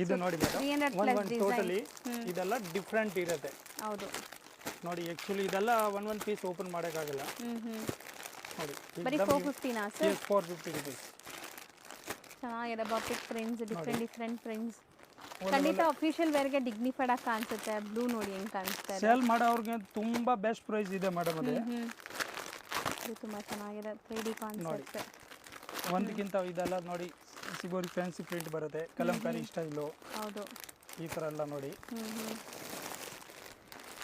ಇದು ನೋಡಿ madam totally ಇದೆಲ್ಲ ಡಿಫ್ರೆಂಟ್ ಇರುತ್ತೆ. ಹೌದು ನೋಡಿ ಆಕ್ಚುಲಿ ಇದೆಲ್ಲ ಒಂದ್ ಪೀಸ್ ಓಪನ್ ಮಾಡೋಕ್ಕಾಗಲ್ಲ. ನೋಡಿ ಬರೀ 450 ನಾ ಸರ್? yes 450 rupees. ಚೆನ್ನಾಗಿದೆ ಬಾಟಿಕ್ ಪ್ರಿಂಟ್ಸ್, ಡಿಫ್ರೆಂಟ್ ಪ್ರಿಂಟ್ಸ್. ಖಂಡಿತ ಅಫಿಷಿಯಲ್ ವೇರ್ಗೆ ಡಿಗ್ನಿಫೈಡ್ ಆಗಿ ಕಾಣಿಸುತ್ತೆ. ಬ್ಲೂ ನೋಡಿ ಹೆಂಗ್ ಕಾಣಿಸ್ತಾ ಇದೆ. ಸೇಲ್ ಮಾಡೋರ್ಗೆ ತುಂಬಾ ಬೆಸ್ಟ್ ಪ್ರೈಸ್ ಇದೆ ಮೇಡಮ್ ಅದು. ಇದು ತುಂಬಾ ಚೆನ್ನಾಗಿದೆ 3D ಕಾನ್ಸೆಪ್ಟ್. ಒಂದಕ್ಕಿಂತ ಇದೆಲ್ಲ ನೋಡಿ ಸಿಗೋರಿ ಫ್ಯಾನ್ಸಿ ಪ್ರಿಂಟ್ ಬರುತ್ತೆ, ಕಲಂಕಾರಿ ಸ್ಟೈಲು. ಹೌದು ಈ ತರ ಎಲ್ಲ ನೋಡಿ.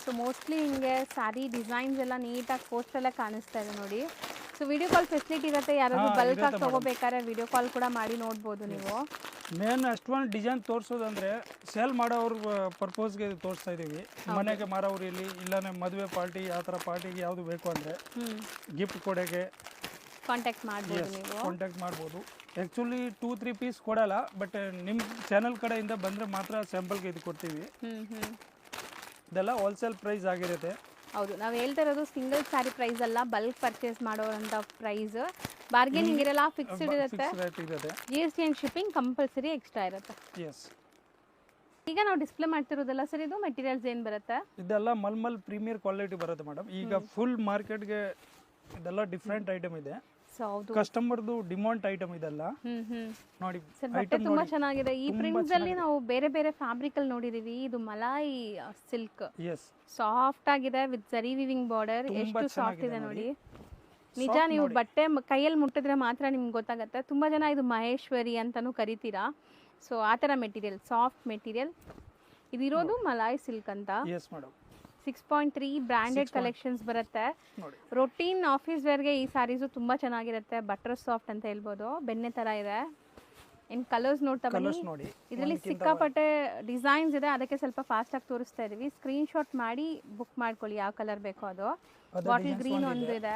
ಸೊ ಮೋಸ್ಟ್ಲಿ ಹಿಂಗೆ ಸ್ಯಾರಿ ಡಿಸೈನ್ಸ್ ಎಲ್ಲ ನೀಟಾಗಿ ಪೋಸ್ಟಲ್ಲೇ ಕಾಣಿಸ್ತಾ ಇದೆ ನೋಡಿ. ಸೊ ವಿಡಿಯೋ ಕಾಲ್ ಫೆಸಿಲಿಟಿ ಇರುತ್ತೆ, ಯಾರಾದರೂ ಬಲ್ಕ್ ಆಗಿ ತಗೋಬೇಕಾದ್ರೆ ವಿಡಿಯೋ ಕಾಲ್ ಕೂಡ ಮಾಡಿ ನೋಡ್ಬೋದು ನೀವು. ಮೇನ್ ಅಷ್ಟೊಂದು ಡಿಸೈನ್ ತೋರಿಸೋದಂದ್ರೆ ಸೇಲ್ ಮಾಡೋವ್ರ ಪರ್ಪೋಸ್ಗೆ ತೋರಿಸ್ತಾ ಇದೀವಿ. ಮನೆಗೆ ಮಾರೋರು ಇಲ್ಲಿ ಇಲ್ಲಾಂದ್ರೆ ಮದುವೆ ಪಾರ್ಟಿ ಆ ಥರ ಪಾರ್ಟಿಗೆ ಯಾವುದು ಬೇಕು ಅಂದರೆ ಗಿಫ್ಟ್ ಕೊಡೋಕ್ಕೆ ಕಾಂಟ್ಯಾಕ್ಟ್ ಮಾಡ್ಬೋದು ನೀವು. ಕಾಂಟ್ಯಾಕ್ಟ್ ಮಾಡ್ಬೋದು. ಆ್ಯಕ್ಚುಲಿ 2-3 ಪೀಸ್ ಕೊಡಲ್ಲ, ಬಟ್ ನಿಮ್ಮ ಚಾನಲ್ ಕಡೆಯಿಂದ ಬಂದರೆ ಮಾತ್ರ ಸ್ಯಾಂಪಲ್ಗೆ ಇದು ಕೊಡ್ತೀವಿ. ಇದೆಲ್ಲ ಹೋಲ್ಸೇಲ್ ಪ್ರೈಸ್ ಆಗಿರುತ್ತೆ. ಹೌದು, ನಾವು ಹೇಳ್ತಾ ಇರೋದು ಸಿಂಗಲ್ ಸ್ಯಾರಿ ಪ್ರೈಸ್ ಅಲ್ಲ, ಬಲ್ಕ್ ಪರ್ಚೇಸ್ ಮಾಡೋವಂಥ ಪ್ರೈಸ್. ಬಾರ್ಗೇನಿಂಗ್ ಇರಲ್ಲ, ಫಿಕ್ಸ್ಡ್ ಇರುತ್ತೆ. GST and shipping compulsory extra ಇರುತ್ತೆ. ಎಸ್. ಈಗ ನಾವು ಡಿಸ್ಪ್ಲೇ ಮಾಡ್ತಿರೋದಲ್ಲ ಸರ್, ಇದು ಮೆಟೀರಿಯಲ್ಸ್ ಏನು ಬರುತ್ತೆ? ಇದೆಲ್ಲ ಮಲ್ಮಲ್ ಪ್ರೀಮಿಯರ್ ಕ್ವಾಲಿಟಿ ಬರುತ್ತೆ ಮೇಡಮ್. ಈಗ ಫುಲ್ ಮಾರ್ಕೆಟ್ಗೆ ಇದೆಲ್ಲ ಡಿಫ್ರೆಂಟ್ ಐಟಮ್ ಇದೆ. ಕಸ್ಟಮರ್ದು ಡಿಮಾಂಡ್ ಐಟಮ್ ಇದೆಲ್ಲ ನೋಡಿ. ಬಟ್ಟೆ ತುಂಬಾ ಚೆನ್ನಾಗಿದೆ. ಈ ಪ್ರಿಂಟ್ಸ್ ಅಲ್ಲಿ ನಾವು ಬೇರೆ ಬೇರೆ ಫ್ಯಾಬ್ರಿಕ್ ಅಲ್ಲಿ ನೋಡಿದೀವಿ. ಇದು ಮಲಾಯಿ ಸಿಲ್ಕ್, ಸಾಫ್ಟ್ ಆಗಿದೆ ವಿತ್ ಜರಿ ವಿವಿಂಗ್ ಬಾರ್ಡರ್. ಎಷ್ಟು ಸಾಫ್ಟ್ ಇದೆ ನೋಡಿ. ನಿಜ, ನೀವು ಬಟ್ಟೆ ಕೈಯಲ್ಲಿ ಮುಟ್ಟಿದ್ರೆ ಮಾತ್ರ ನಿಮ್ಗೆ ಗೊತ್ತಾಗುತ್ತೆ. ತುಂಬಾ ಜನ ಇದು ಮಹೇಶ್ವರಿ ಅಂತಾನು ಕರಿತೀರಾ. ಸೊ ಆ ಥರ ಮೆಟೀರಿಯಲ್, ಸಾಫ್ಟ್ ಮೆಟೀರಿಯಲ್. ಇದಿರೋದು ಮಲಾಯಿ ಸಿಲ್ಕ್ ಅಂತ. 6.3 ಬ್ರ್ಯಾಂಡೆಡ್ ಕಲೆಕ್ಷನ್ಸ್ ಬರುತ್ತೆ. ರೊಟೀನ್ ಆಫೀಸ್ ವೇರ್ಗೆ ಈ ಸ್ಯಾರೀಸು ತುಂಬ ಚೆನ್ನಾಗಿರುತ್ತೆ. ಬಟರ್ ಸಾಫ್ಟ್ ಅಂತ ಹೇಳ್ಬೋದು. ಬೆಣ್ಣೆ ಥರ ಇದೆ. ಇನ್ನು ಕಲರ್ಸ್ ನೋಡ್ತಾ ಬನ್ನಿ. ಇದರಲ್ಲಿ ಸಿಕ್ಕಾಪಟ್ಟೆ ಡಿಸೈನ್ಸ್ ಇದೆ, ಅದಕ್ಕೆ ಸ್ವಲ್ಪ ಫಾಸ್ಟಾಗಿ ತೋರಿಸ್ತಾ ಇದೀವಿ. ಸ್ಕ್ರೀನ್ಶಾಟ್ ಮಾಡಿ ಬುಕ್ ಮಾಡ್ಕೊಳ್ಳಿ ಯಾವ ಕಲರ್ ಬೇಕೋ ಅದು. ಬಾಟಲ್ ಗ್ರೀನ್ ಒಂದು ಇದೆ.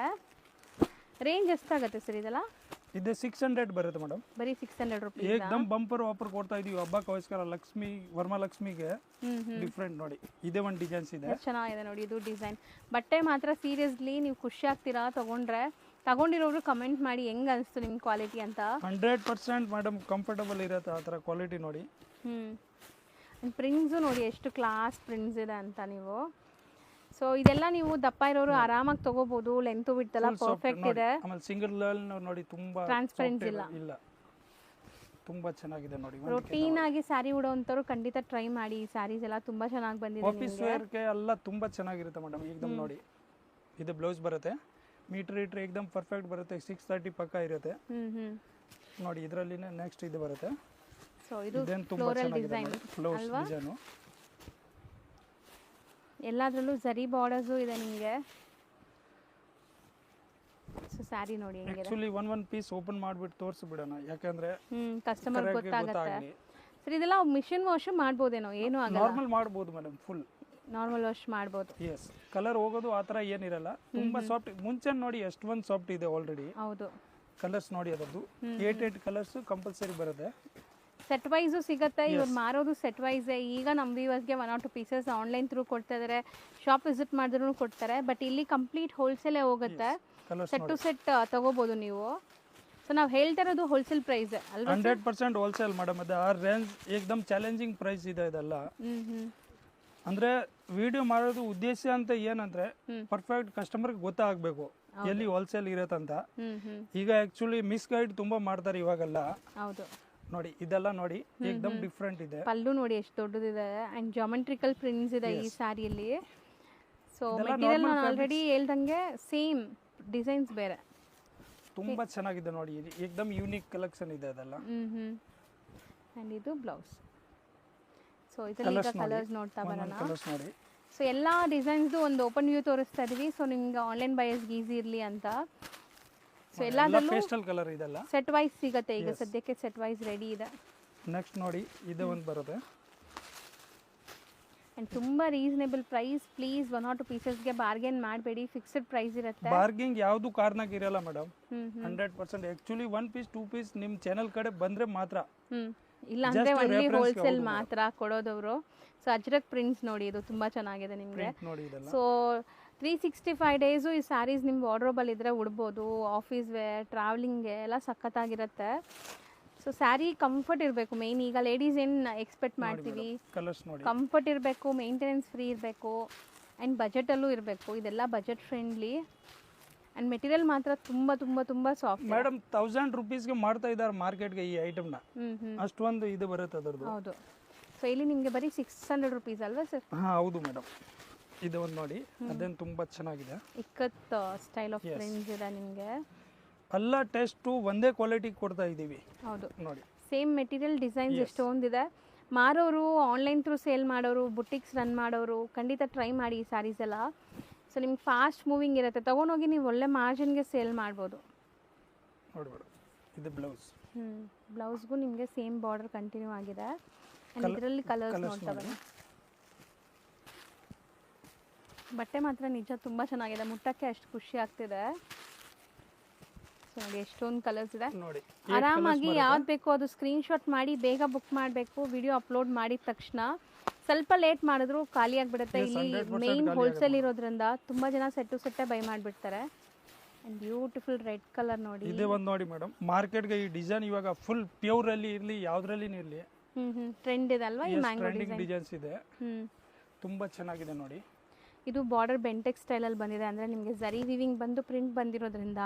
ರೇಂಜ್ ಎಷ್ಟಾಗುತ್ತೆ ಸರ್ ಇದೆಲ್ಲ? ಇದು 600 ಬರುತ್ತೆ ಮೇಡಮ್. ಬರೀ 600 ರೂಪಾಯಿ. ಏಕದಮ್ ಬಂಪರ್ ಆಫರ್ ಕೊಡ್ತಾ ಇದೀವಿ ಹಬ್ಬಕ್ಕೋಸ್ಕರ. ಲಕ್ಷ್ಮಿ ವರಮಹಾಲಕ್ಷ್ಮಿಗೆ ಡಿಫ್ರೆಂಟ್ ನೋಡಿ. ಇದೇ ಒಂದು ಡಿಸೈನ್ಸ್ ಇದೆ, ಚೆನ್ನಾಗಿದೆ ನೋಡಿ ಇದು ಡಿಸೈನ್. ಬಟ್ಟೆ ಮಾತ್ರ ಸೀರಿಯಸ್ಲಿ ನೀವು ಖುಷಿ ಆಗ್ತೀರಾ ತಗೊಂಡ್ರೆ. ತಗೊಂಡಿರೋರು ಕಮೆಂಟ್ ಮಾಡಿ ಹೆಂಗ್ ಅನಿಸ್ತು ನಿಮ್ ಕ್ವಾಲಿಟಿ ಅಂತ. 100% ಮೇಡಮ್ ಕಂಫರ್ಟಬಲ್ ಇರುತ್ತೆ ಆ ಥರ ಕ್ವಾಲಿಟಿ ನೋಡಿ. ಪ್ರಿಂಟ್ಸು ನೋಡಿ ಎಷ್ಟು ಕ್ಲಾಸ್ ಪ್ರಿಂಟ್ಸ್ ಇದೆ ಅಂತ ನೀವು. ಸೊ ಇದೆಲ್ಲ ನೀವು ದಪ್ಪ ಇರೋರು ಆರಾಮಾಗಿ ತಗೋಬಹುದು. ಲೆಂತ್ ವಿಡ್ತ್ ಎಲ್ಲ ಪರ್ಫೆಕ್ಟ್ ಇದೆ. ಆಮೇಲೆ ಸಿಂಗಲ್ ನೋಡಿ ತುಂಬಾ ಟ್ರಾನ್ಸ್ಪರೆನ್ಸ್ ಇಲ್ಲ. ತುಂಬಾ ಚೆನ್ನಾಗಿದೆ ನೋಡಿ. ರೊಟೀನ್ ಆಗಿ ಸ್ಯಾರಿ ಉಡೋಂತರು ಖಂಡಿತ ಟ್ರೈ ಮಾಡಿ. ಈ ಸ್ಯಾರೀಸ್ ಎಲ್ಲ ತುಂಬಾ ಚೆನ್ನಾಗಿ ಬಂದಿದೆ. ಆಫೀಸ್ ವೇರ್ ಗೆ ಎಲ್ಲ ತುಂಬಾ ಚೆನ್ನಾಗಿರುತ್ತೆ ಮೇಡಮ್. ಏಕದಮ್ ನೋಡಿ, ಇದು ಬ್ಲೌಸ್ ಬರುತ್ತೆ. ಮೀಟರ್ ಏಕದಮ್ ಪರ್ಫೆಕ್ಟ್ ಬರುತ್ತೆ. 630 ಪಕ್ಕ ಇರುತ್ತೆ ನೋಡಿ. ಇದರಲ್ಲಿನೇ ನೆಕ್ಸ್ಟ್ ಇದು ಬರುತ್ತೆ. ಸೊ ಇದು ಫ್ಲೋರಲ್ ಡಿಸೈನ್ ಅಲ್ವಾ? ಎಲ್ಲಾದ್ರಲ್ಲೂ ಜರಿ ಬಾರ್ಡರ್ಸು ಇದೆ ನಿಮಗೆ. ಸೊ ಸ್ಯಾರಿ ನೋಡಿ ಹೆಂಗಿದೆ. ಆಕ್ಚುಲಿ ಒಂದ್ ಪೀಸ್ ಓಪನ್ ಮಾಡಿಬಿಟ್ಟು ತೋರಿಸ್ಬಿಡೋಣ, ಯಾಕಂದ್ರೆ ಕಸ್ಟಮರ್ ಗೊತ್ತಾಗುತ್ತೆ. ಸರ್ ಇದೆಲ್ಲ ಮಿಷಿನ್ ವಾಶ್ ಮಾಡ್ಬೋದೇನೋ? ಏನು ಆಗಲ್ಲ, ನಾರ್ಮಲ್ ಮಾಡ್ಬೋದು ಮೇಡಮ್. ಫುಲ್ ನಾರ್ಮಲ್ ವಾಶ್ ಮಾಡ್ಬೋದು. ಎಸ್. ಕಲರ್ ಹೋಗೋದು ಆ ಥರ ಏನಿರಲ್ಲ. ತುಂಬಾ ಸಾಫ್ಟ್. ಮುಂಚೆ ನೋಡಿ ಎಷ್ಟೊಂದು ಸಾಫ್ಟ್ ಇದೆ ಆಲ್ರೆಡಿ. ಹೌದು. ಕಲರ್ಸ್ ನೋಡಿ, ಅದರದ್ದು 8 ಕಲರ್ಸ್ ಕಂಪಲ್ಸರಿ ಬರುತ್ತೆ. ಸೆಟ್ ವೈಸು ಸಿಗುತ್ತೆ. ಇವ್ರು ಮಾರೋದು ಸೆಟ್ ವೈಸ್. ಈಗ ನಮ್ಮ ವ್ಯೂವರ್ಸ್ಗೆ 1 or 2 ಪೀಸಸ್ ಆನ್ಲೈನ್ ಥ್ರೂ ಕೊಡ್ತಾ ಇದ್ದಾರೆ. ಶಾಪ್ ವಿಸಿಟ್ ಮಾಡಿದ್ರು ಕೊಡ್ತಾರೆ. ಬಟ್ ಇಲ್ಲಿ ಕಂಪ್ಲೀಟ್ ಹೋಲ್ಸೇಲೇ ಹೋಗುತ್ತೆ. ಸೆಟ್ ಟು ಸೆಟ್ ತಗೋಬಹುದು ನೀವು. ಸೊ ನಾವು ಹೇಳ್ತಾ ಇರೋದು ಹೋಲ್ಸೇಲ್ ಪ್ರೈಸ್ ಅಲ್ವಾ? 100% ಹೋಲ್ಸೇಲ್ ಮೇಡಮ್. ಅದು ಆ ರೇಂಜ್ ಏಕದಮ್ ಚಾಲೆಂಜಿಂಗ್ ಪ್ರೈಸ್ ಇದೆ ಇದೆಲ್ಲ. ಅಂದ್ರೆ ವಿಡಿಯೋ ಮಾಡೋದು ಉದ್ದೇಶ ಅಂತ ಏನಂದ್ರೆ ಪರ್ಫೆಕ್ಟ್ ಕಸ್ಟಮರ್ಗೆ ಗೊತ್ತಾಗಬೇಕು ಎಲ್ಲಿ ಹೋಲ್ಸೇಲ್ ಇರತ್ತಂತ. ಈಗ ಆಕ್ಚುಲಿ ಮಿಸ್ ಗೈಡ್ ತುಂಬಾ ಮಾಡ್ತಾರೆ ಇವಾಗೆಲ್ಲ. ಹೌದು ನೋಡಿ, ಇದೆಲ್ಲ ನೋಡಿ ಏಕದಮ್ ಡಿಫ್ರೆಂಟ್ ಇದೆ. ಪಲ್ಲು ನೋಡಿ ಎಷ್ಟು ದೊಡ್ಡದಿದೆ ಅಂಡ್ ಜಾಮೆಟ್ರಿಕಲ್ ಪ್ರಿಂಟ್ಸ್ ಇದೆ ಈ ಸ್ಯಾರಿಯಲ್ಲಿ. ಸೊ ಮೆಟೀರಿಯಲ್ ನಾನು ಆಲ್ರೆಡಿ ಹೇಳ್ದಂಗೆ ಸೇಮ್ ಡಿಸೈನ್ಸ್ ಬೇರೆ. ತುಂಬಾ ಚೆನ್ನಾಗಿದೆ ನೋಡಿ. ಏಕದಮ್ ಯೂನಿಕ್ ಕಲೆಕ್ಷನ್ ಇದೆ ಅದೆಲ್ಲ. ಅಂಡ್ ಇದು ಬ್ಲೌಸ್. ಸೊ ಇದರಲ್ಲಿ ಕಲರ್ಸ್ ನೋಡ್ತಾ ಬರೋಣ. ಸೊ ಎಲ್ಲ ಡಿಸೈನ್ಸ್ದು ಒಂದು ಓಪನ್ ವ್ಯೂ ತೋರಿಸ್ತಾ ಇದೀವಿ. ಸೊ ನಿಮ್ಗೆ ಆನ್ಲೈನ್ ಬಯರ್ಸ್ಗೆ ಈಸಿ ಇರಲಿ ಅಂತ. ಸೊ ಎಲ್ಲದರಲ್ಲೂ ಪೇಸ್ಟಲ್ ಕಲರ್ ಇದೆಲ್ಲ ಸೆಟ್ ವೈಸ್ ಸಿಗುತ್ತೆ. ಈಗ ಸದ್ಯಕ್ಕೆ ಸೆಟ್ ವೈಸ್ ರೆಡಿ ಇದೆ. ನೆಕ್ಸ್ಟ್ ನೋಡಿ, ಇದು ಒಂದು ಬರುತ್ತೆ. ಅಂಡ್ ತುಂಬಾ ರೀಸನೇಬಲ್ ಪ್ರೈಸ್. ಪ್ಲೀಸ್ 1 or 2 ಪೀಸಸ್ಗೆ ಬಾರ್ಗೇನ್ ಮಾಡಬೇಡಿ. ಫಿಕ್ಸ್ಡ್ ಪ್ರೈಸ್ ಇರುತ್ತೆ. ಬಾರ್ಗೇನ್ ಯಾವುದು ಕಾರ್ನಾಗ ಇರಲ್ಲ ಮೇಡಮ್. 100%. ಆಕ್ಚುಲಿ 1 ಪೀಸ್ 2 ಪೀಸ್ ನಿಮ್ಮ ಚಾನೆಲ್ ಕಡೆ ಬಂದ್ರೆ ಮಾತ್ರ. ಇಲ್ಲ ಅಂದ್ರೆ ಒನ್ಲಿ ಹೋಲ್ಸೇಲ್ ಮಾತ್ರ ಕೊಡೋದವರು. ಸೊ ಅಜ್ರಕ್ ಪ್ರಿಂಟ್ಸ್ ನೋಡಿ, ಇದು ತುಂಬಾ ಚೆನ್ನಾಗಿದೆ ನಿಮಗೆ. ಸೊ 365 ಡೇಸು ಈ ಸ್ಯಾರೀಸ್ ನಿಮ್ಮ ವಾರ್ಡ್ರೋಬಲ್ಲಿ ಇದ್ರೆ ಉಡ್ಬೋದು. ಆಫೀಸ್ ವೇರ್, ಟ್ರಾವೆಲಿಂಗ್ಗೆ ಎಲ್ಲ ಸಖತ್ತಾಗಿರುತ್ತೆ. ಸೊ ಸ್ಯಾರಿ ಕಂಫರ್ಟ್ ಇರಬೇಕು ಮೇನ್. ಈಗ ಲೇಡೀಸ್ ಏನು ಎಕ್ಸ್ಪೆಕ್ಟ್ ಮಾಡ್ತೀವಿ, ಕಲರ್ಸ್ ನೋಡಿ, ಕಂಫರ್ಟ್ ಇರಬೇಕು, ಮೇಂಟೆನೆನ್ಸ್ ಫ್ರೀ ಇರಬೇಕು ಆ್ಯಂಡ್ ಬಜೆಟಲ್ಲೂ ಇರಬೇಕು. ಇದೆಲ್ಲ ಬಜೆಟ್ ಫ್ರೆಂಡ್ಲಿ ಆ್ಯಂಡ್ ಮೆಟೀರಿಯಲ್ ಮಾತ್ರ ತುಂಬ ತುಂಬ ತುಂಬ ಸಾಫ್ಟ್. ಮೇಡಮ್ 1000 rupeesಗೆ ಮಾಡ್ತಾ ಇದ್ದಾರೆ ಮಾರ್ಕೆಟ್ಗೆ ಈ ಐಟಮ್ನ. ಅಷ್ಟೊಂದು ಇದು ಬರುತ್ತೆ ಅದರದ್ದು. ಹೌದು. ಸೊ ಇಲ್ಲಿ ನಿಮಗೆ ಬರೀ 600 rupees ಅಲ್ವಾ ಸರ್? ಹಾಂ ಹೌದು ಮೇಡಮ್. ಇದು ಒಂದು ನೋಡಿ, ಅದೇನು ತುಂಬ ಚೆನ್ನಾಗಿದೆ. ಇಕ್ಕತ್ ಸ್ಟೈಲ್ ಆಫ್ ಫ್ರಿಂಜ್ ಇದೆ ನಿಮಗೆ. ಎಲ್ಲ ಟೆಸ್ಟು ಒಂದೇ ಕ್ವಾಲಿಟಿ ಕೊಡ್ತಾ ಇದ್ದೀವಿ. ಹೌದು ನೋಡಿ, ಸೇಮ್ ಮೆಟೀರಿಯಲ್, ಡಿಸೈನ್ಸ್ ಎಷ್ಟೊಂದಿದೆ. ಮಾರೋರು, ಆನ್ಲೈನ್ ಥ್ರೂ ಸೇಲ್ ಮಾಡೋರು, ಬುಟಿಕ್ಸ್ ರನ್ ಮಾಡೋರು ಖಂಡಿತ ಟ್ರೈ ಮಾಡಿ ಈ ಸ್ಯಾರೀಸ್ ಎಲ್ಲ. ಸೊ ನಿಮ್ಗೆ ಫಾಸ್ಟ್ ಮೂವಿಂಗ್ ಇರುತ್ತೆ, ತೊಗೊಂಡೋಗಿ ನೀವು ಒಳ್ಳೆ ಮಾರ್ಜಿನ್ಗೆ ಸೇಲ್ ಮಾಡ್ಬೋದು. ನೋಡಿ ಮೇಡಮ್, ಇದು ಬ್ಲೌಸ್. ಬ್ಲೌಸ್ಗೂ ನಿಮಗೆ ಸೇಮ್ ಬಾರ್ಡರ್ ಕಂಟಿನ್ಯೂ ಆಗಿದೆ. ಆ್ಯಂಡ್ ಇದರಲ್ಲಿ ಕಲರ್ಸ್ ನೋಡ್ತಾ ಬನ್ನಿ. ಬಟ್ಟೆ ಮಾತ್ರ ನಿಜ ತುಂಬ ಚೆನ್ನಾಗಿದೆ, ಮುಟ್ಟಕ್ಕೆ ಅಷ್ಟು ಖುಷಿ ಆಗ್ತಿದೆ. ಸೊ ನೋಡಿ ಎಷ್ಟೊಂದು ಕಲರ್ಸ್ ಇದೆ. ನೋಡಿ, ಆರಾಮಾಗಿ ಯಾವ್ದು ಬೇಕೋ ಅದು ಸ್ಕ್ರೀನ್ಶಾಟ್ ಮಾಡಿ ಬೇಗ ಬುಕ್ ಮಾಡಬೇಕು. ವಿಡಿಯೋ ಅಪ್ಲೋಡ್ ಮಾಡಿದ ತಕ್ಷಣ ಸ್ವಲ್ಪ ಲೇಟ್ ಮಾಡಿದ್ರು ಖಾಲಿ ಆಗಿಬಿಡುತ್ತೆ. ಇಲ್ಲಿ ಮೇನ್ ಹೋಲ್ಸೇಲ್ ಇರೋದ್ರಿಂದ ತುಂಬ ಜನ ಸೆಟ್ಟೇ ಬೈ ಮಾಡಿಬಿಡ್ತಾರೆ. ಆ್ಯಂಡ್ ಬ್ಯೂಟಿಫುಲ್ ರೆಡ್ ಕಲರ್ ನೋಡಿ. ಇದೇ ಒಂದು ನೋಡಿ ಮೇಡಮ್, ಮಾರ್ಕೆಟ್ಗೆ ಈ ಡಿಸೈನ್ ಇವಾಗ ಫುಲ್ ಪ್ಯೂರಲ್ಲಿ ಇರಲಿ, ಯಾವುದ್ರಲ್ಲಿ ಇರಲಿ ಟ್ರೆಂಡ್ ಇದೆ ಅಲ್ವಾ ಈ ಮ್ಯಾಂಗೋ ಡಿಸೈನ್ಸ್ ಇದೆ. ತುಂಬ ಚೆನ್ನಾಗಿದೆ ನೋಡಿ. ಇದು ಬಾರ್ಡರ್ ಬೆಂಟೆಕ್ ಸ್ಟೈಲಲ್ಲಿ ಬಂದಿದೆ. ಅಂದರೆ ನಿಮಗೆ ಝರಿ ವಿವಿಂಗ್ ಬಂದು ಪ್ರಿಂಟ್ ಬಂದಿರೋದ್ರಿಂದ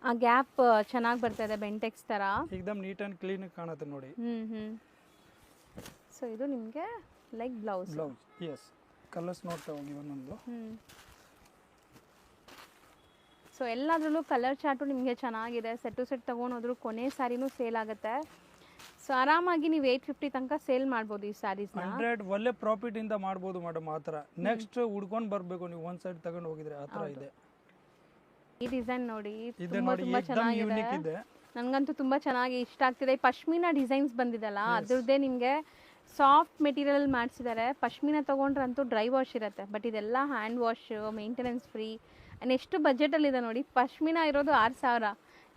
ಆ ಗ್ಯಾಪ್ ಚೆನ್ನಾಗಿ ಬರ್ತಾ ಇದೆ, ಬೆಂಟೆಕ್ಸ್ ಥರ ಏಕದಮ್ ನೀಟ್ ಆ್ಯಂಡ್ ಕ್ಲೀನ್ ಕಾಣುತ್ತೆ ನೋಡಿ. ಸೊ ಇದು ನಿಮಗೆ ಲೈಕ್ ಬ್ಲೌಸ್. ಎಸ್, ಕಲರ್ಸ್ ನೋಡ್ತಾ ಹೋಗಿ ಒಂದೊಂದು. ಸೊ ಎಲ್ಲದರಲ್ಲೂ ಕಲರ್ ಚಾರ್ಟು ನಿಮಗೆ ಚೆನ್ನಾಗಿದೆ. ಸೆಟ್ ತೊಗೊಂಡೋದ್ರು ಕೊನೆ ಸ್ಯಾರಿನೂ ಸೇಲ್ ಆಗುತ್ತೆ. ಸೊ ಆರಾಮಾಗಿ ನೀವು 850 ತನಕ ಸೇಲ್ ಮಾಡ್ಬೋದು ಈ ಸ್ಯಾರೀಸ್ನ. 100 ಒಳ್ಳೆ ಪ್ರಾಫಿಟ್ ಇಂದ ಮಾಡ್ಬೋದು ಮೇಡಮ್. ಆ ಥರ ನೆಕ್ಸ್ಟ್ ಹುಡ್ಕೊಂಡು ಬರಬೇಕು ನೀವು, ಒಂದು ಸೈಡ್ ತಗೊಂಡು ಹೋಗಿದ್ರೆ ಆ ಥರ ಇದೆ. ಈ ಡಿಸೈನ್ ನೋಡಿ, ಇದೆ ನೋಡಿ, ಏಕದಮ್ ಯೂನಿಕ್ ಇದೆ. ನನಗಂತೂ ತುಂಬ ಚೆನ್ನಾಗಿ ಇಷ್ಟ ಆಗ್ತಿದೆ. ಪಶ್ಮಿನಾ ಡಿಸೈನ್ಸ್ ಬಂದಿದೆಲ್ಲ ಅದ್ರದ್ದೇ ನಿಮಗೆ ಸಾಫ್ಟ್ ಮೆಟೀರಿಯಲ್ ಮಾಡಿಸಿದ್ದಾರೆ. ಪಶ್ಮಿನಾ ತೊಗೊಂಡ್ರಂತೂ ಡ್ರೈ ವಾಶ್ ಇರುತ್ತೆ, ಬಟ್ ಇದೆಲ್ಲ hand wash, maintenance free. And ಎಷ್ಟು ಬಜೆಟಲ್ಲಿದೆ ನೋಡಿ. ಪಶ್ಮಿನಾ ಇರೋದು 6000,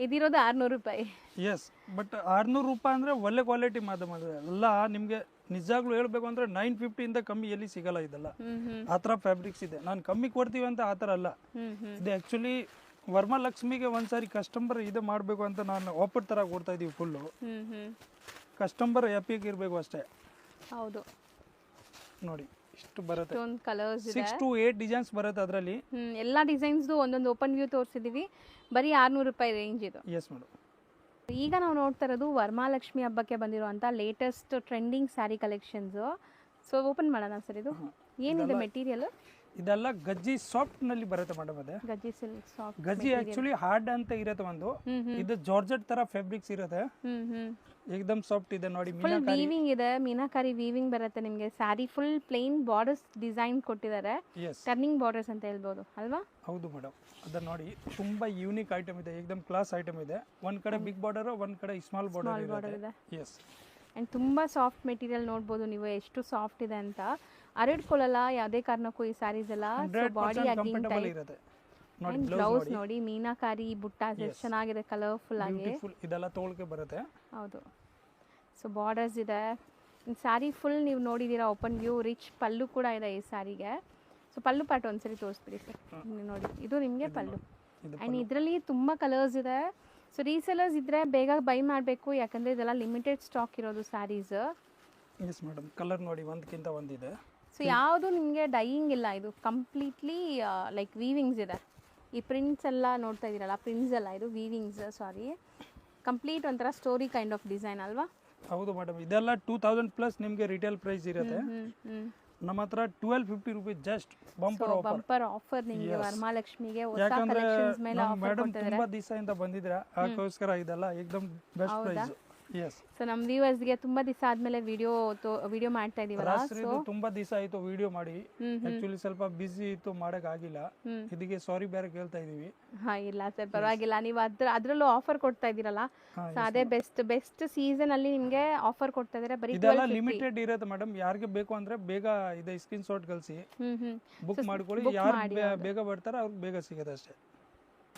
ಇದಿರೋದು 600 ರೂಪಾಯಿ. ಎಸ್, ಬಟ್ 600 ರೂಪಾಯಿ ಅಂದರೆ ಒಳ್ಳೆ ಕ್ವಾಲಿಟಿ ಮಾತ್ರ ಎಲ್ಲ ನಿಮಗೆ. ನಿಜಾಗ್ಲೂ ಹೇಳ್ಬೇಕು ಅಂದರೆ 950 ಇಂದ ಕಮ್ಮಿ ಎಲ್ಲಿ ಸಿಗಲ್ಲ ಇದೆಲ್ಲ. ಆ ಥರ ಫ್ಯಾಬ್ರಿಕ್ಸ್ ಇದೆ. ನಾನು ಕಮ್ಮಿ ಕೊಡ್ತೀವಿ ಅಂತ ಆ ಥರ ಅಲ್ಲ. ಇದು ಆ್ಯಕ್ಚುಲಿ ವರಮಹಾಲಕ್ಷ್ಮಿಗೆ ಒಂದ್ಸಾರಿ ಕಸ್ಟಮರ್ ಇದು ಮಾಡಬೇಕು ಅಂತ ನಾನು ಆಫರ್ ಥರ ಕೊಡ್ತಾ ಇದ್ದೀವಿ ಫುಲ್ಲು. ಕಸ್ಟಮರ್ ಹ್ಯಾಪಿಯಾಗಿ ಇರಬೇಕು ಅಷ್ಟೇ. ಹೌದು ನೋಡಿ, ಇಷ್ಟು ಬರುತ್ತೆ. ಕಲರ್ಸ್ 6 to 8 ಡಿಸೈನ್ಸ್ ಬರುತ್ತೆ ಅದರಲ್ಲಿ. ಎಲ್ಲ ಡಿಸೈನ್ಸ್ದು ಒಂದೊಂದು ಓಪನ್ ವ್ಯೂ ತೋರಿಸಿದ್ದೀವಿ. ಬರೀ 600 ರೂಪಾಯಿ ರೇಂಜ್ ಇದು. Yes madam. ಈಗ ನಾವು ನೋಡ್ತಾ ಇರೋದು ವರಮಹಾಲಕ್ಷ್ಮಿ ಹಬ್ಬಕ್ಕೆ ಬಂದಿರುವಂಥ latest trending sari collections. So open ಮಾಡೋಣ ಸರ್. ಇದು ಏನಿದೆ ಮೆಟೀರಿಯಲ್? ಇದೆಲ್ಲ ಗಜ್ಜಿ ಸಾಫ್ಟ್ ನಲ್ಲಿ ಬರುತ್ತೆ ಮೇಡಮ್. ಅದೇ ಗಜ್ಜಿ ಸಿಲ್ಕ್ ಸಾಫ್ಟ್. ಗಜ್ಜಿ ಆಕ್ಚುಲಿ ಹಾರ್ಡ್ ಅಂತ ಇರುತ್ತೆ ಒಂದು. ಇದು ಜಾರ್ಜೆಟ್ ತರ ಫ್ಯಾಬ್ರಿಕ್ಸ್ ಇರುತ್ತೆ. ಏಕದಮ್ ಸಾಫ್ಟ್ ಇದೆ ನೋಡಿ. ಫುಲ್ ವೀವಿಂಗ್ ಇದೆ, ಮೀನಾಕಾರಿ ವೀವಿಂಗ್ ಬರುತ್ತೆ ನಿಮಗೆ. Sari full plane borders design ಕೊಟ್ಟಿದ್ದಾರೆ, ಟರ್ನಿಂಗ್ ಬಾರ್ಡರ್ಸ್ ಅಂತ ಹೇಳ್ಬೋದು ಅಲ್ವಾ? ಹೌದು ಮೇಡಮ್. ಅದನ್ನ ನೋಡಿ, ತುಂಬಾ ಯೂನಿಕ್ ಐಟಮ್ ಇದೆ, ಏಕದಮ್ ಕ್ಲಾಸ್ ಐಟಮ್ ಇದೆ. ಒಂದ್ ಕಡೆ ಬಿಗ್ ಬಾರ್ಡರ್, ಒಂದ್ ಕಡೆ ಸ್ಮಾಲ್ ಬಾರ್ಡರ್ ಇದೆ. ಎಸ್, ಆ್ಯಂಡ್ ತುಂಬ ಸಾಫ್ಟ್ ಮೆಟೀರಿಯಲ್ ನೋಡ್ಬೋದು ನೀವು ಎಷ್ಟು ಸಾಫ್ಟ್ ಇದೆ ಅಂತ. ಹರಡ್ಕೊಳ್ಳಲ್ಲ ಯಾವುದೇ ಕಾರಣಕ್ಕೂ ಈ ಸ್ಯಾರೀಸ್ ಎಲ್ಲ. Body ಅಗಿಂಗ್ type. ಬ್ಲೌಸ್ ನೋಡಿ, ಮೀನಾಕಾರಿ ಬುಟ್ಟ ಎಷ್ಟು ಚೆನ್ನಾಗಿದೆ, ಕಲರ್ಫುಲ್ ಆಗಿ. ಇದೆಲ್ಲ ತೋಳ್ಕೆ ಬರುತ್ತೆ. ಹೌದು. ಸೊ ಬಾರ್ಡರ್ಸ್ ಇದೆ. ಸ್ಯಾರಿ ಫುಲ್ ನೀವು ನೋಡಿದ್ದೀರಾ ಓಪನ್ ವ್ಯೂ. ರಿಚ್ ಪಲ್ಲು ಕೂಡ ಇದೆ ಈ ಸ್ಯಾರಿಗೆ. ಸೊ ಪಲ್ಲು ಪಾರ್ಟ್ ಒಂದ್ಸರಿ ತೋರಿಸ್ಬಿಡಿ ಸರ್. ನೋಡಿ, ಇದು ನಿಮಗೆ ಪಲ್ಲು. ಆ್ಯಂಡ್ ಇದರಲ್ಲಿ ತುಂಬ ಕಲರ್ಸ್ ಇದೆ. ಸೊ ರೀಸೆಲರ್ಸ್ ಇದ್ದರೆ ಬೇಗ ಬೈ ಮಾಡಬೇಕು, ಯಾಕಂದರೆ ಇದೆಲ್ಲ ಲಿಮಿಟೆಡ್ ಸ್ಟಾಕ್ ಇರೋದು ಸ್ಯಾರೀಸ್. Yes madam. ಕಲರ್ ನೋಡಿ, ಒಂದಕ್ಕಿಂತ ಒಂದಿದೆ. ಸೊ ಯಾವುದು ನಿಮಗೆ ಡೈಯಿಂಗ್ ಇಲ್ಲ, ಇದು ಕಂಪ್ಲೀಟ್ಲಿ ಲೈಕ್ ವೀವಿಂಗ್ಸ್ ಇದೆ. ಈ ಪ್ರಿಂಟ್ಸ್ ಎಲ್ಲ ನೋಡ್ತಾ ಇದ್ದೀರಲ್ಲ, ಪ್ರಿಂಟ್ಸ್ ಎಲ್ಲ ಇದು ವೀವಿಂಗ್ಸ್. ಸಾರಿ, ಕಂಪ್ಲೀಟ್ ಒಂಥರ ಸ್ಟೋರಿ ಕೈಂಡ್ ಆಫ್ ಡಿಸೈನ್ ಅಲ್ವಾ? ಹೌದು ಮೇಡಮ್. ಇದೆಲ್ಲ 2000 ಪ್ಲಸ್ ನಿಮಗೆ ರಿಟೇಲ್ ಪ್ರೈಸ್ ಇರುತ್ತೆ. ನಮ್ಮ ಹತ್ರ 1250 ರೂಪೀಸ್ ಜಸ್ಟ್ ಬಂಪರ್ ಆಫರ್ ನಿಮಗೆ ವರಮಹಾಲಕ್ಷ್ಮಿಗೆ. ಯಾಕಂದ್ರೆ ಮೇಡಮ್ ತುಂಬಾ ದಿವಸದಿಂದ ಬಂದಿದ್ರೆ ಅದಕ್ಕೋಸ್ಕರ ಇದೆಲ್ಲ ಏಕದಮ್ ಬೆಸ್ಟ್ ಪ್ರೈಸ್. ಎಸ್. ಸೊ ನಮ್ಮ ವ್ಯೂವರ್ಸ್ಗೆ ತುಂಬಾ ದಿವಸ ಆದ್ಮೇಲೆ ವಿಡಿಯೋ ಮಾಡ್ತಾ ಇದೀವಲ್ಲ. ಸೊ ತುಂಬಾ ದಿವಸ ಆಯ್ತು ವಿಡಿಯೋ ಮಾಡಿ. ಆಕ್ಚುಲಿ ಸ್ವಲ್ಪ ಬಿಸಿ ಇತ್ತು, ಮಾಡಕ್ ಆಗಿಲ್ಲ. ಇದಕ್ಕೆ ಸಾರಿ ಬೇರೆ ಕೇಳ್ತಾ ಇದೀವಿ. ಹಾ, ಇಲ್ಲ ಸರ್, ಪರವಾಗಿಲ್ಲ. ನೀವು ಅದ್ರಲ್ಲೂ ಆಫರ್ ಕೊಡ್ತಾ ಇದೀರಲ್ಲ, ಸೊ ಅದೇ ಬೆಸ್ಟ್ ಸೀಸನ್ ಅಲ್ಲಿ ನಿಮ್ಗೆ ಆಫರ್ ಕೊಡ್ತಾ ಇದೀರಾ. ಬರೀ ಇದೆಲ್ಲ ಲಿಮಿಟೆಡ್ ಇರುತ್ತೆ ಮೇಡಮ್. ಯಾರಿಗೆ ಬೇಕು ಅಂದ್ರೆ ಬೇಗ ಇದೆ ಸ್ಕ್ರೀನ್ ಶಾಟ್ ಕಳಿಸಿ ಬುಕ್ ಮಾಡ್ಕೊಳ್ಳಿ. ಯಾರು ಬೇಗ ಬರ್ತಾರೆ ಅವ್ರಿಗೆ ಬೇಗ ಸಿಗುತ್ತೆ ಅಷ್ಟೇ.